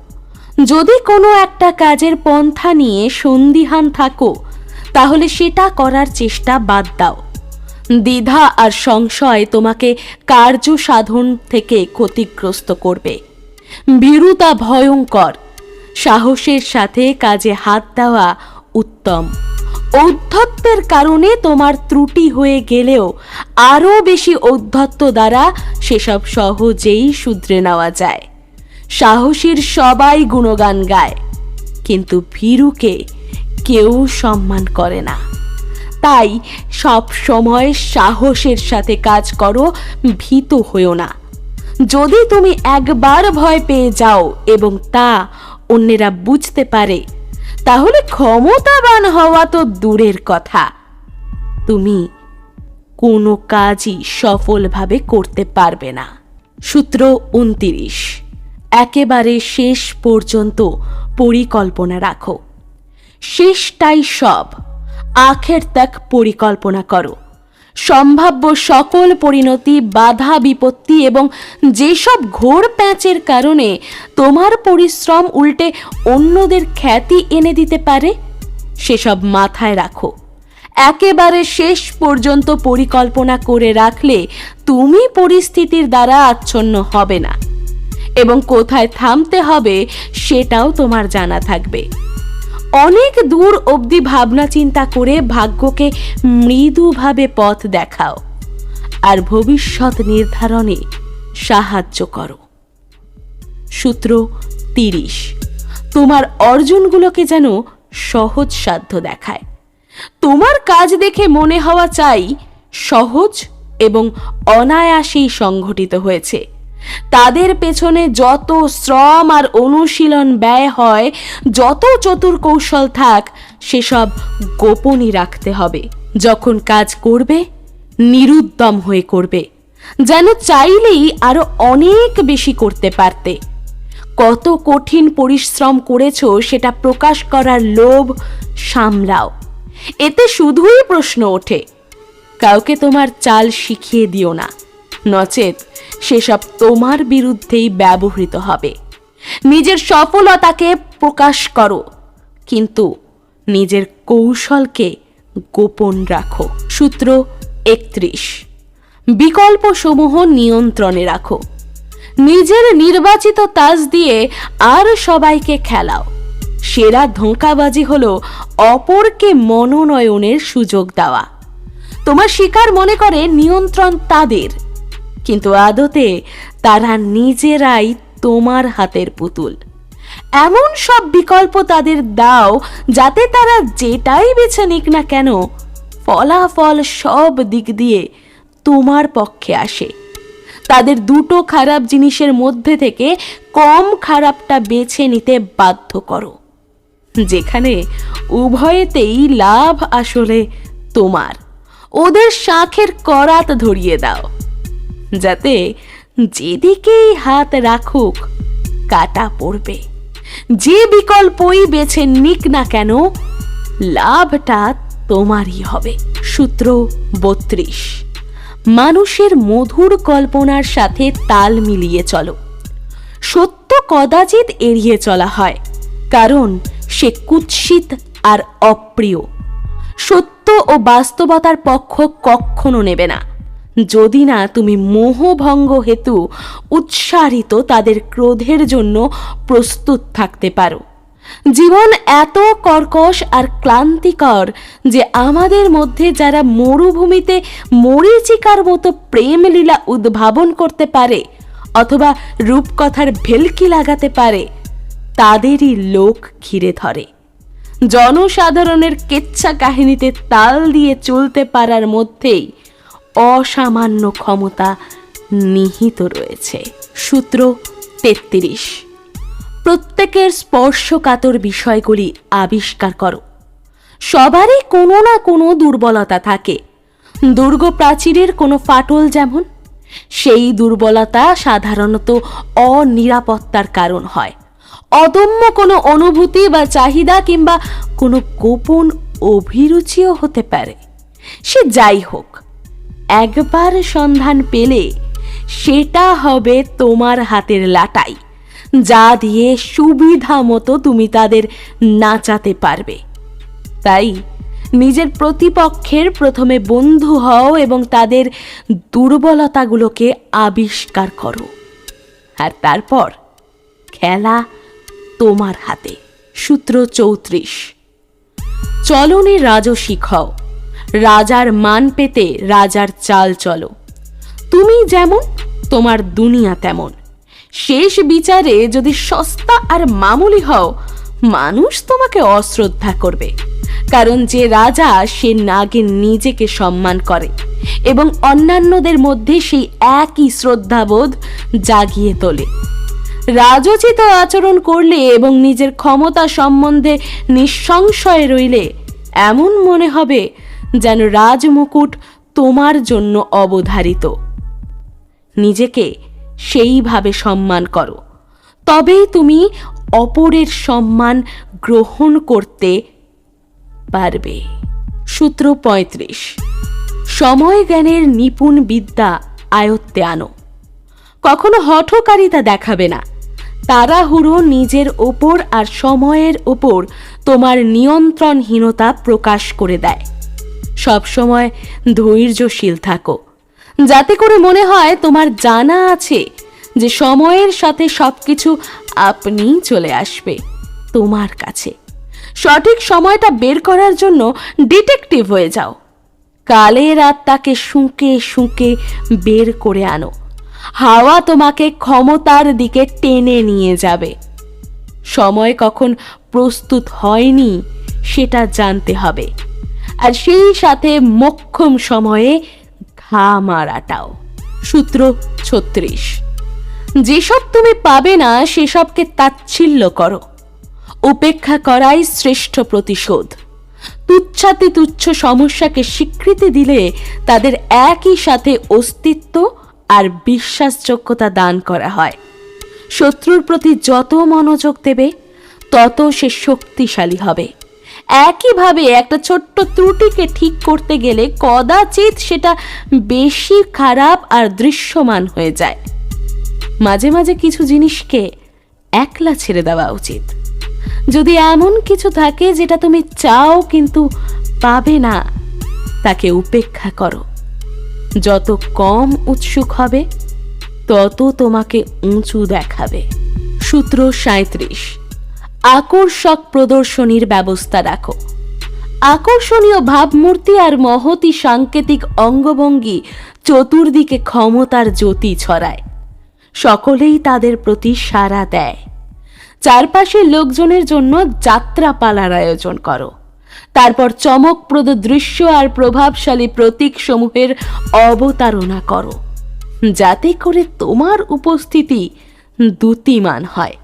যদি কোনো একটা কাজের পন্থা নিয়ে সন্দিহান থাকো তাহলে সেটা করার চেষ্টা বাদ দাও। দ্বিধা আর সংশয় তোমাকে কার্য সাধন থেকে ক্ষতিগ্রস্ত করবে। ভীরুতা ভয়ঙ্কর, সাহসের সাথে কাজে হাত দেওয়া উত্তম। ঔদ্ধত্যের কারণে তোমার ত্রুটি হয়ে গেলেও আরও বেশি ঔদ্ধত্য দ্বারা সেসব সহজেই শুধরে নেওয়া যায়। সাহসীর সবাই গুণগান গায়, কিন্তু ভীরুকে কেউ সম্মান করে না। তাই সব সময় সাহসের সাথে কাজ করো, ভীত হইও না। যদি তুমি একবার ভয় পেয়ে যাও এবং তা অন্যেরা বুঝতে পারে তাহলে ক্ষমতাবান হওয়া তো দূরের কথা, তুমি কোনো কাজই সফলভাবে করতে পারবে না। সূত্র 29, একেবারে শেষ পর্যন্ত পরিকল্পনা রাখো। শেষটাই সব, আখের তাক পরিকল্পনা করো। সম্ভাব্য সকল পরিণতি, বাধা বিপত্তি এবং যেসব ঘোর প্যাঁচের কারণে তোমার পরিশ্রম উল্টে অন্যদের খ্যাতি এনে দিতে পারে সেসব মাথায় রাখো। একেবারে শেষ পর্যন্ত পরিকল্পনা করে রাখলে তুমি পরিস্থিতির দ্বারা আচ্ছন্ন হবে না এবং কোথায় থামতে হবে সেটাও তোমার জানা থাকবে। অনেক দূর অবধি ভাবনা চিন্তা করে ভাগ্যকে মৃদুভাবে পথ দেখাও আর ভবিষ্যৎ নির্ধারণে সাহায্য করো। সূত্র 30, তোমার অর্জনগুলোকে যেন সহজসাধ্য দেখায়। তোমার কাজ দেখে মনে হওয়া চাই সহজ এবং অনায়াসেই সংঘটিত হয়েছে। তাদের পেছনে যত শ্রম আর অনুশীলন ব্যয় হয়, যত চতুর কৌশল থাক, সেসব গোপনই রাখতে হবে। যখন কাজ করবে নিরুদ্যম হয়ে করবে, যেন চাইলেই আরো অনেক বেশি করতে পারতে। কত কঠিন পরিশ্রম করেছো সেটা প্রকাশ করার লোভ সামলাও। এতে শুধুই প্রশ্ন ওঠে, কাউকে তোমার চাল শিখিয়ে দিও না, নচেত সেসব তোমার বিরুদ্ধেই ব্যবহৃত হবে। নিজের সফলতাকে প্রকাশ করো, কিন্তু নিজের কৌশলকে গোপন রাখো। সূত্র 31, বিকল্পসমূহ নিয়ন্ত্রণে রাখো। নিজের নির্বাচিত তাজ দিয়ে আর সবাইকে খেলাও। সেরা ধোঁকাবাজি হলো অপরকে মনোনয়নের সুযোগ দেওয়া। তোমার শিকার মনে করে নিয়ন্ত্রণ তাদের, কিন্তু আদতে তারা নিজেরাই তোমার হাতের পুতুল। এমন সব বিকল্প তাদের দাও যাতে তারা যেটাই বেছে নিক না কেন ফলাফল সব দিক দিয়ে তোমার পক্ষে আসে। তাদের দুটো খারাপ জিনিসের মধ্যে থেকে কম খারাপটা বেছে নিতে বাধ্য করো, যেখানে উভয়েতেই লাভ আসলে তোমার। ওদের শাঁখের করাত ধরিয়ে দাও, যাতে যেদিকেই হাত রাখুক কাটা পড়বে। যে বিকল্পই বেছে নিক না কেন লাভটা তোমারই হবে। সূত্র 32, মানুষের মধুর কল্পনার সাথে তাল মিলিয়ে চলো। সত্য কদাচিৎ এড়িয়ে চলা হয়, কারণ সে কুৎসিত আর অপ্রিয়। সত্য ও বাস্তবতার পক্ষ কখনো নেবে না, যদি না তুমি মোহভঙ্গ হেতু উৎসারিত তাদের ক্রোধের জন্য প্রস্তুত থাকতে পারো। জীবন এত কর্কশ আর ক্লান্তিকর যে আমাদের মধ্যে যারা মরুভূমিতে মরীচিকার মতো প্রেম লীলা উদ্ভাবন করতে পারে অথবা রূপকথার ভেলকি লাগাতে পারে, তাদেরই লোক ঘিরে ধরে। জনসাধারণের কেচ্ছা কাহিনীতে তাল দিয়ে চলতে পারার মধ্যেই অসামান্য ক্ষমতা নিহিত রয়েছে। সূত্র 33। প্রত্যেকের স্পর্শকাতর বিষয়গুলি আবিষ্কার করো। সবারই কোনো না কোনো দুর্বলতা থাকে। দুর্গ প্রাচীরের কোনো ফাটল যেমন, সেই দুর্বলতা সাধারণত অনিরাপত্তার কারণ হয়। অদম্য কোনো অনুভূতি বা চাহিদা কিংবা কোনো গোপন অভিরুচিও হতে পারে। সে যাই হোক, একবার সন্ধান পেলে সেটা হবে তোমার হাতের লাটাই, যা দিয়ে সুবিধা মতো তুমি তাদের নাচাতে পারবে। তাই নিজের প্রতিপক্ষের প্রথমে বন্ধু হও এবং তাদের দুর্বলতাগুলোকে আবিষ্কার করো, আর তারপর খেলা তোমার হাতে। সূত্র 34। চলনে রাজসিক হও, রাজার মান পেতে রাজার চাল চলো। তুমি যেমন তোমার দুনিয়া তেমন। শেষ বিচারে যদি সস্তা আর মামুলি হও, মানুষ তোমাকে অশ্রদ্ধা করবে, কারণ যে রাজা সে আগে নিজেকে সম্মান করে এবং অন্যান্যদের মধ্যে সেই একই শ্রদ্ধাবোধ জাগিয়ে তোলে। রাজোচিত আচরণ করলে এবং নিজের ক্ষমতা সম্বন্ধে নিঃসংশয় রইলে এমন মনে হবে যেন রাজমুকুট তোমার জন্য অবধারিত। নিজেকে সেইভাবে সম্মান করো, তবেই তুমি অপরের সম্মান গ্রহণ করতে পারবে। সূত্র 35। সময় জ্ঞানের নিপুণ বিদ্যা আয়ত্তে আনো। কখনো হঠকারিতা দেখাবে না। তাড়াহুড়ো নিজের ওপর আর সময়ের ওপর তোমার নিয়ন্ত্রণহীনতা প্রকাশ করে দেয়। সবসময় ধৈর্যশীল থাকো, যাতে করে মনে হয় তোমার জানা আছে যে সময়ের সাথে সবকিছু আপনিই চলে আসবে তোমার কাছে। সঠিক সময়টা বের করার জন্য ডিটেকটিভ হয়ে যাও। কালের আত্মাকে শুঁকে শুঁকে বের করে আনো। হাওয়া তোমাকে ক্ষমতার দিকে টেনে নিয়ে যাবে। সময় কখন প্রস্তুত হয়নি সেটা জানতে হবে, আর সেই সাথে মোক্ষম সময়ে ঘা মারাটাও। সূত্র 36। যেসব তুমি পাবে না সেসবকে তাচ্ছিল্য করো। উপেক্ষা করাই শ্রেষ্ঠ প্রতিশোধ। তুচ্ছাতি তুচ্ছ সমস্যাকে স্বীকৃতি দিলে তাদের একই সাথে অস্তিত্ব আর বিশ্বাসযোগ্যতা দান করা হয়। শত্রুর প্রতি যত মনোযোগ দেবে তত সে শক্তিশালী হবে। একইভাবে একটা ছোট্ট ত্রুটিকে ঠিক করতে গেলে কদাচিৎ সেটা বেশি খারাপ আর দৃশ্যমান হয়ে যায়। মাঝে মাঝে কিছু জিনিসকে একলা ছেড়ে দেওয়া উচিত। যদি এমন কিছু থাকে যেটা তুমি চাও কিন্তু পাবে না, তাকে উপেক্ষা করো। যত কম উৎসুক হবে তত তোমাকে উঁচু দেখাবে। সূত্র 37। আকর্ষক প্রদর্শনীর ব্যবস্থা রাখো। আকর্ষণীয় ভাবমূর্তি আর মহতি সাংকেতিক অঙ্গভঙ্গি চতুর্দিকে ক্ষমতার জ্যোতি ছড়ায়। সকলেই তাদের প্রতি সাড়া দেয়। চারপাশের লোকজনের জন্য যাত্রাপালার আয়োজন করো। তারপর চমকপ্রদ দৃশ্য আর প্রভাবশালী প্রতীক সমূহের অবতারণা করো, যাতে করে তোমার উপস্থিতি দ্যুতিমান হয়।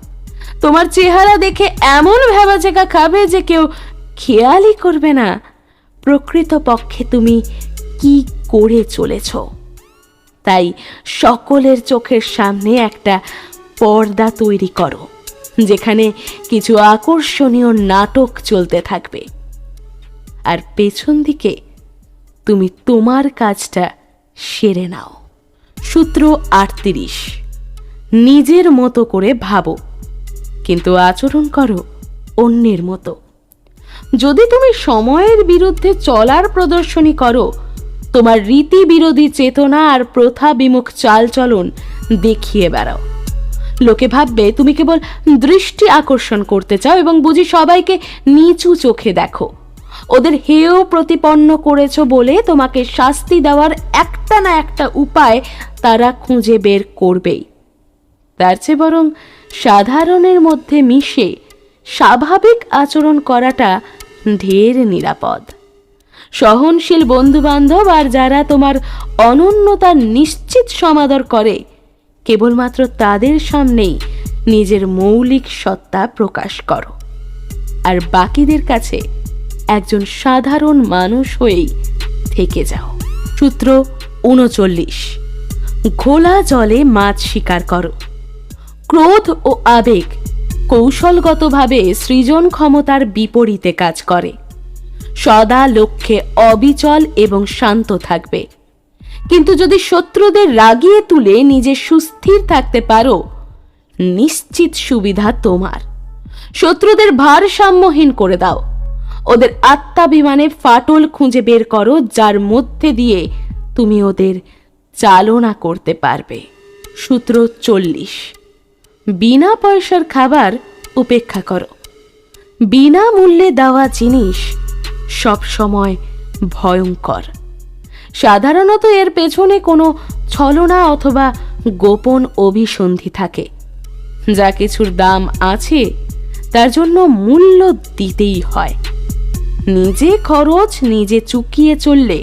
তোমার চেহারা দেখে এমন ভেবাচেকা খাবে যে কেউ খেয়ালই করবে না প্রকৃতপক্ষে তুমি কি করে চলেছ। তাই সকলের চোখের সামনে একটা পর্দা তৈরি করো, যেখানে কিছু আকর্ষণীয় নাটক চলতে থাকবে, আর পেছন দিকে তুমি তোমার কাজটা সেরে নাও। সূত্র 38। নিজের মতো করে ভাবো, কিন্তু আচরণ করো অন্যের মতো। যদি তুমি সময়ের বিরুদ্ধে চলার প্রদর্শনী করো, তোমার রীতি বিরোধী চেতনা আর প্রথা বিমুখ চালচলন দেখিয়ে বেড়াও। লোকে ভাববে তুমি কেবল দৃষ্টি আকর্ষণ করতে চাও এবং বুঝি সবাইকে নিচু চোখে দেখো। ওদের হেয় প্রতিপন্ন করেছো বলে তোমাকে শাস্তি দেওয়ার একটা না একটা উপায় তারা খুঁজে বের করবেই। তার চেয়ে বরং সাধারণের মধ্যে মিশে স্বাভাবিক আচরণ করাটা ঢের নিরাপদ। সহনশীল বন্ধুবান্ধব আর যারা তোমার অনন্যতার নিশ্চিত সমাদর করে, কেবলমাত্র তাদের সামনেই নিজের মৌলিক সত্তা প্রকাশ করো, আর বাকিদের কাছে একজন সাধারণ মানুষ হয়েই থেকে যাও। সূত্র ৩৯। ঘোলা জলে মাছ শিকার করো। ক্রোধ ও আবেগ কৌশলগতভাবে সৃজন ক্ষমতার বিপরীতে কাজ করে। সদা লক্ষ্যে অবিচল এবং শান্ত থাকবে। কিন্তু যদি শত্রুদের রাগিয়ে তুলে নিজে সুস্থির থাকতে পারো, নিশ্চিত সুবিধা তোমার। শত্রুদের ভারসাম্যহীন করে দাও। ওদের আত্মাভিমানে ফাটল খুঁজে বের করো, যার মধ্যে দিয়ে তুমি ওদের চালনা করতে পারবে। সূত্র ৪০। বিনা পয়সার খাবার উপেক্ষা করো। বিনামূল্যে দেওয়া জিনিস সবসময় ভয়ঙ্কর। সাধারণত এর পেছনে কোনো ছলনা অথবা গোপন অভিসন্ধি থাকে। যা কিছুর দাম আছে তার জন্য মূল্য দিতেই হয়। নিজে খরচ নিজে চুকিয়ে চললে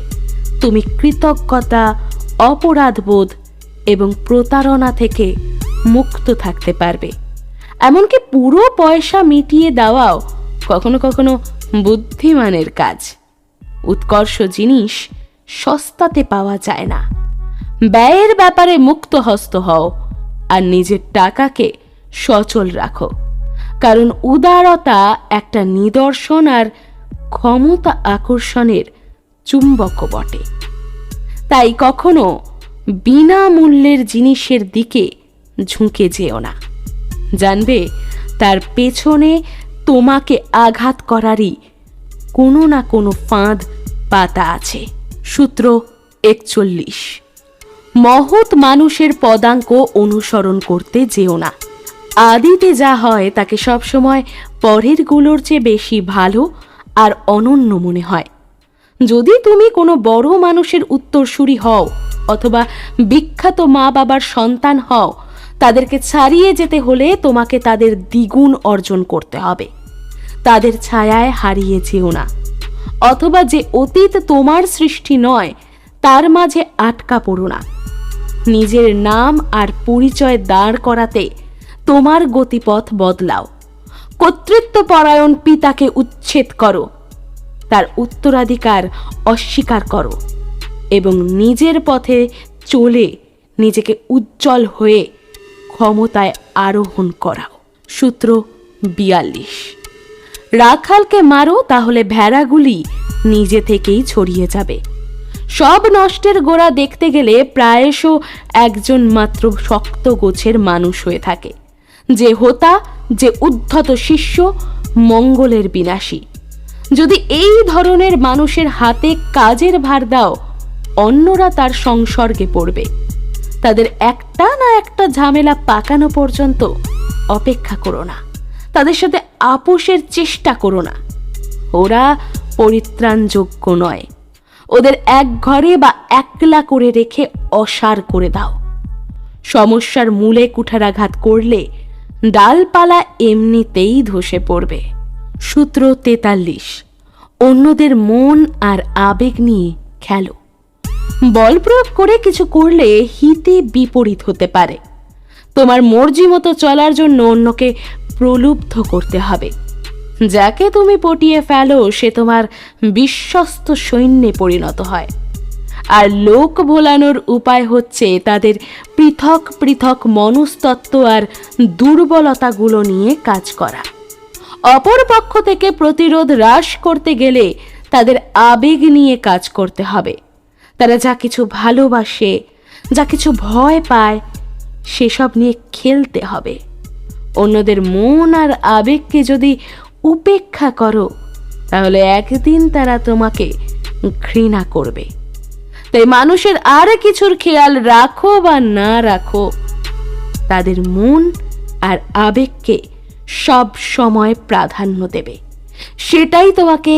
তুমি কৃতজ্ঞতা, অপরাধবোধ এবং প্রতারণা থেকে মুক্ত থাকতে পারবে। এমনকি পুরো পয়সা মিটিয়ে দেওয়াও কখনো কখনো বুদ্ধিমানের কাজ। উৎকর্ষ জিনিস সস্তাতে পাওয়া যায় না। ব্যয়ের ব্যাপারে মুক্ত হস্ত হও আর নিজের টাকাকে সচল রাখো, কারণ উদারতা একটা নিদর্শন আর ক্ষমতা আকর্ষণের চুম্বক বটে। তাই কখনো বিনামূল্যের জিনিসের দিকে ঝুঁকে যেও না। জানবে তার পেছনে তোমাকে আঘাত করারই কোনো না কোনো ফাঁদ পাতা আছে। সূত্র ৪১। মহৎ মানুষের পদাঙ্ক অনুসরণ করতে যেও না। আদিতে যা হয় তাকে সবসময় পরের গুলোর চেয়ে বেশি ভালো আর অনন্য মনে হয়। যদি তুমি কোনো বড় মানুষের উত্তরসূরি হও অথবা বিখ্যাত মা বাবার সন্তান হও, তাদেরকে ছাড়িয়ে যেতে হলে তোমাকে তাদের দ্বিগুণ অর্জন করতে হবে। তাদের ছায়ায় হারিয়ে যেও না, অথবা যে অতীত তোমার সৃষ্টি নয় তার মাঝে আটকা পড়ো না। নিজের নাম আর পরিচয় দাঁড় করাতে তোমার গতিপথ বদলাও। কর্তৃত্বপরায়ণ পিতাকে উচ্ছেদ করো, তার উত্তরাধিকার অস্বীকার করো এবং নিজের পথে চলে নিজেকে উজ্জ্বল হয়ে ক্ষমতায় আরোহণ করাও। সূত্র ৪২। রাখালকে মারো, তাহলে ভেড়াগুলি নিজে থেকেই ছড়িয়ে যাবে। সব নষ্টের গোড়া দেখতে গেলে প্রায়শ একজন মাত্র শক্ত গোছের মানুষ হয়ে থাকে, যে হোতা, যে উদ্ধত শিষ্য, মঙ্গলের বিনাশী। যদি এই ধরনের মানুষের হাতে কাজের ভার দাও, অন্যরা তার সংসর্গে পড়বে। তাদের একটা না একটা ঝামেলা পাকানো পর্যন্ত অপেক্ষা করো না। তাদের সাথে আপোষের চেষ্টা করো না। ওরা পরিত্রাণযোগ্য নয়। ওদের এক ঘরে বা একলা করে রেখে অসার করে দাও। সমস্যার মূলে কুঠারাঘাত করলে ডালপালা এমনিতেই ধসে পড়বে। সূত্র ৪৩। অন্যদের মন আর আবেগ নিয়ে খেলো। বল প্রয়োগ করে কিছু করলে হিতে বিপরীত হতে পারে। তোমার মর্জি মতো চলার জন্য অন্যকে প্রলুব্ধ করতে হবে। যাকে তুমি পটিয়ে ফেলো সে তোমার বিশ্বস্ত সৈন্যে পরিণত হয়। আর লোক ভোলানোর উপায় হচ্ছে তাদের পৃথক পৃথক মনস্তত্ত্ব আর দুর্বলতাগুলো নিয়ে কাজ করা। অপর পক্ষ থেকে প্রতিরোধ হ্রাস করতে গেলে তাদের আবেগ নিয়ে কাজ করতে হবে। তারা যা কিছু ভালোবাসে, যা কিছু ভয় পায়, সেসব নিয়ে খেলতে হবে। অন্যদের মন আর আবেগকে যদি উপেক্ষা করো, তাহলে একদিন তারা তোমাকে ঘৃণা করবে। তাই মানুষের আর কিছুর খেয়াল রাখো বা না রাখো, তাদের মন আর আবেগকে সব সময় প্রাধান্য দেবে। সেটাই তোমাকে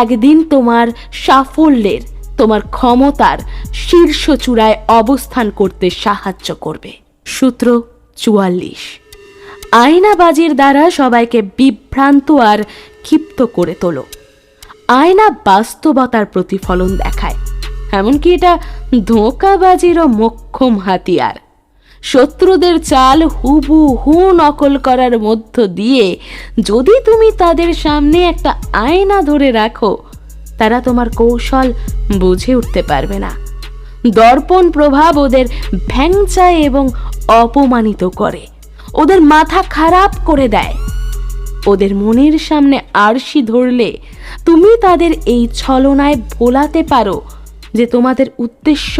একদিন তোমার সাফল্যের, তোমার ক্ষমতার শীর্ষ চূড়ায় অবস্থান করতে সাহায্য করবে। সূত্র 44। আয়নাবাজির দ্বারা সবাইকে বিভ্রান্ত আর ক্ষিপ্ত করে তোলো। আয়না বাস্তবতার প্রতিফলন দেখায়, এমনকি এটা ধোঁকাবাজিরও মোক্ষম হাতিয়ার। শত্রুদের চাল হুবহু নকল করার মধ্য দিয়ে যদি তুমি তাদের সামনে একটা আয়না ধরে রাখো, তারা তোমার কৌশল বুঝে উঠতে পারবে না। দর্পণ প্রভাব ওদের ভ্যাংচায় এবং অপমানিত করে, ওদের মাথা খারাপ করে দেয়। ওদের মনের সামনে আরশি ধরলে তুমি তাদের এই ছলনায় ভোলাতে পারো যে তোমাদের উদ্দেশ্য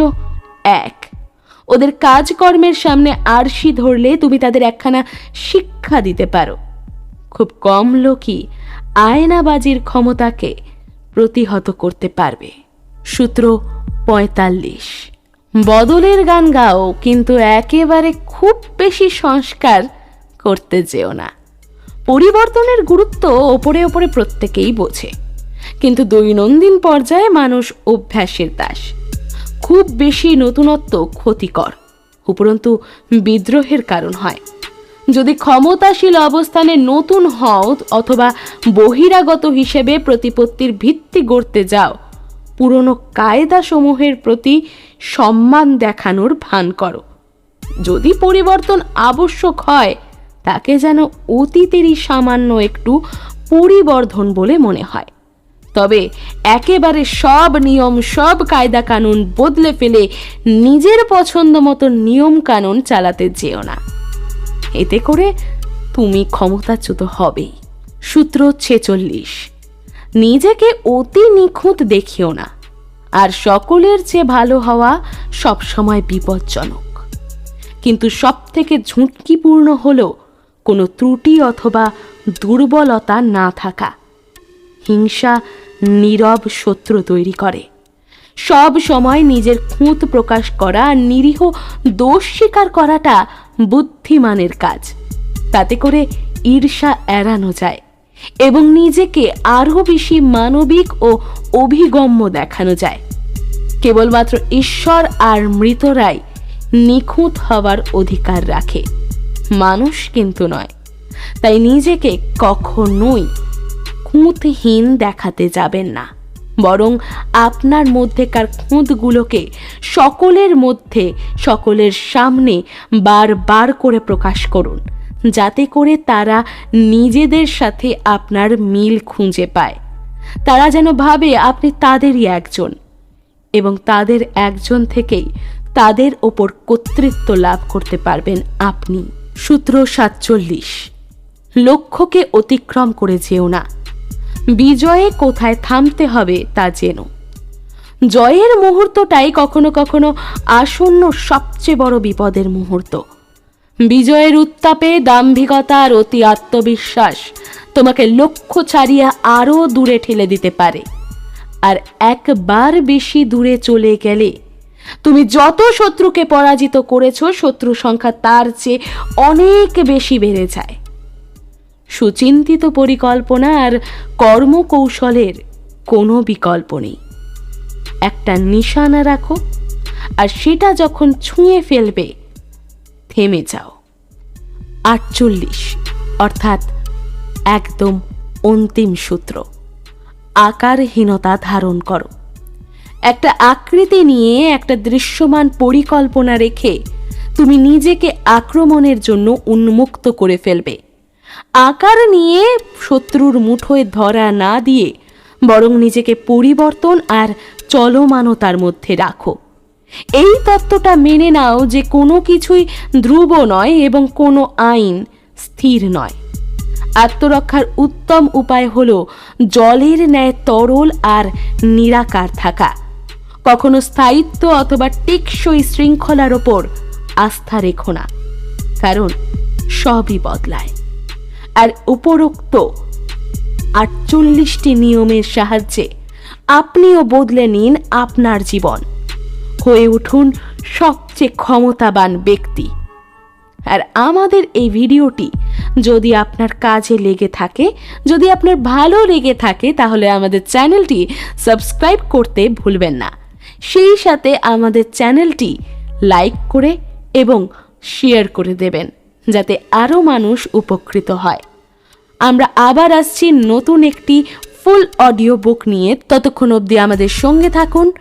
এক। ওদের কাজকর্মের সামনে আরশি ধরলে তুমি তাদের একখানা শিক্ষা দিতে পারো। খুব কম লোকই আয়নাবাজির ক্ষমতাকে প্রতিহত করতে পারবে। সূত্র 45। বদলের গান গাও, কিন্তু একেবারে খুব বেশি সংস্কার করতে যেও না। পরিবর্তনের গুরুত্ব ওপরে ওপরে প্রত্যেকেই বোঝে, কিন্তু দৈনন্দিন পর্যায়ে মানুষ অভ্যাসের দাস। খুব বেশি নতুনত্ব ক্ষতিকর, উপরন্তু বিদ্রোহের কারণ হয়। যদি ক্ষমতাশীল অবস্থানে নতুন হও অথবা বহিরাগত হিসেবে প্রতিপত্তির ভিত্তি গড়তে যাও, পুরনো কায়দা সমূহের প্রতি সম্মান দেখানোর ভান করো। যদি পরিবর্তন আবশ্যক হয়, তাকে যেন অতীতেরই সামান্য একটু পরিবর্ধন বলে মনে হয়। তবে একেবারে সব নিয়ম, সব কায়দা কানুন বদলে ফেলে নিজের পছন্দ মতো নিয়ম কানুন চালাতে যেও না, এতে করে তুমি ক্ষমতাচ্যুত হবেই। সূত্র 46। নিজেকে অতি নিখুঁত দেখিও না, আর সকলের চেয়ে ভালো হওয়া সবসময় বিপজ্জনক। কিন্তু সব থেকে ঝুঁকিপূর্ণ হলো কোনো ত্রুটি অথবা দুর্বলতা না থাকা। হিংসা নীরব শত্রু তৈরি করে। সব সময় নিজের খুঁত প্রকাশ করা আর নিরীহ দোষ স্বীকার করাটা বুদ্ধিমানের কাজ। তাতে করে ঈর্ষা এড়ানো যায় এবং নিজেকে আরও বেশি মানবিক ও অভিগম্য দেখানো যায়। কেবলমাত্র ঈশ্বর আর মৃতরাই নিখুঁত হওয়ার অধিকার রাখে, মানুষ কিন্তু নয়। তাই নিজেকে কখনোই খুঁতহীন দেখাতে যাবেন না, বরং আপনার মধ্যেকার খুঁতগুলোকে সকলের মধ্যে, সকলের সামনে বারবার করে প্রকাশ করুন, যাতে করে তারা নিজেদের সাথে আপনার মিল খুঁজে পায়। তারা যেন ভাবে আপনি তাদেরই একজন, এবং তাদের একজন থেকেই তাদের ওপর কর্তৃত্ব লাভ করতে পারবেন আপনি। সূত্র 47। লক্ষ্যকে অতিক্রম করে যেও না, বিজয়ে কোথায় থামতে হবে তা জেনো। জয়ের মুহূর্তটাই কখনো কখনো আসন্ন সবচেয়ে বড় বিপদের মুহূর্ত। বিজয়ের উত্তাপে দাম্ভিকতা আর অতি আত্মবিশ্বাস তোমাকে লক্ষ্য ছাড়িয়ে আরও দূরে ঠেলে দিতে পারে। আর একবার বেশি দূরে চলে গেলে তুমি যত শত্রুকে পরাজিত করেছো, শত্রু সংখ্যা তার চেয়ে অনেক বেশি বেড়ে যায়। সুচিন্তিত পরিকল্পনা আর কর্মকৌশলের কোনো বিকল্প নেই। একটা নিশানা রাখো, আর সেটা যখন ছুঁয়ে ফেলবে থেমে যাও। 48 অর্থাৎ একদম অন্তিম সূত্র। আকারহীনতা ধারণ করো। একটা আকৃতি নিয়ে একটা দৃশ্যমান পরিকল্পনা রেখে তুমি নিজেকে আক্রমণের জন্য উন্মুক্ত করে ফেলবে। আকার নিয়ে শত্রুর মুঠোয় ধরা না দিয়ে বরং নিজেকে পরিবর্তন আর চলমানতার মধ্যে রাখো। এই তত্ত্বটা মেনে নাও যে কোনো কিছুই ধ্রুব নয় এবং কোনো আইন স্থির নয়। আত্মরক্ষার উত্তম উপায় হলো জলের ন্যায় তরল আর নিরাকার থাকা। কখনো স্থায়িত্ব অথবা টেকসই শৃঙ্খলার ওপর আস্থা রেখো না, কারণ সবই বদলায়। আর উপরোক্ত 48টি নিয়মের সাহায্যে আপনিও বদলে নিন আপনার জীবন। হয়ে উঠুন সবচেয়ে ক্ষমতাবান ব্যক্তি। আর আমাদের এই ভিডিওটি যদি আপনার কাজে লেগে থাকে, যদি আপনার ভালো লেগে থাকে, তাহলে আমাদের চ্যানেলটি সাবস্ক্রাইব করতে ভুলবেন না। সেই সাথে আমাদের চ্যানেলটি লাইক করে এবং শেয়ার করে দেবেন, যাতে আরও মানুষ উপকৃত হয়। আমরা আবার আসছি নতুন একটি ফুল অডিও বুক নিয়ে। ততক্ষণ অবধি আমাদের সঙ্গে থাকুন।